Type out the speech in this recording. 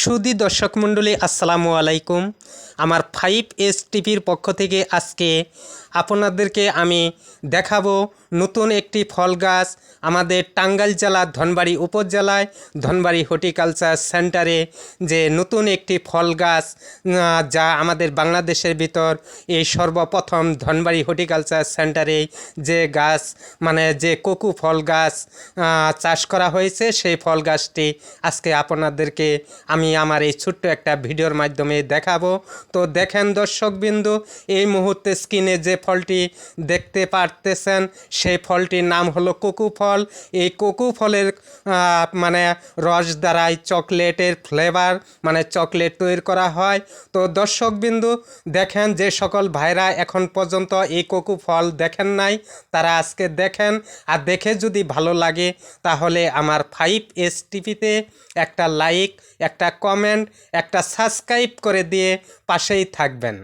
সুধী দর্শক মণ্ডলী আসসালামু আলাইকুম। আমার 5S টিভির পক্ষ থেকে আজকে আপনাদেরকে আমি দেখাবো নতুন একটি ফল গাছ আমাদের টাঙ্গাইল জেলার ধনবাড়ি উপজেলায় ধনবাড়ি হর্টিকালচার সেন্টারে যে নতুন একটি ফল গাছ যা আমাদের বাংলাদেশের ভিতর এই সর্বপ্রথম ধনবাড়ি হর্টিকালচার সেন্টারে যে গাছ যে কোকো ফল গাছ চাষ করা হয়েছে সেই ফল গাছটি আজকে আপনাদেরকে আমি আমার এই ছোট্ট একটা ভিডিওর মাধ্যমে দেখাবো। তো দেখেন দর্শকবিন্দু, এই মুহূর্তে স্ক্রিনে যে ফলটি দেখতে পারতেছেন সেই ফলটির নাম হলো কোকো ফল। এই কোকো ফলের রস দ্বারাই চকলেটের ফ্লেভার চকলেট তৈরি করা হয়। তো দর্শকবিন্দু দেখেন, যে সকল ভাইরা এখন পর্যন্ত এই কোকো ফল দেখেন নাই তারা আজকে দেখেন, আর দেখে যদি ভালো লাগে তাহলে আমার 5S টিভিতে একটা লাইক, একটা কমেন্ট, একটা সাবস্ক্রাইব করে দিয়ে পাশেই থাকবেন।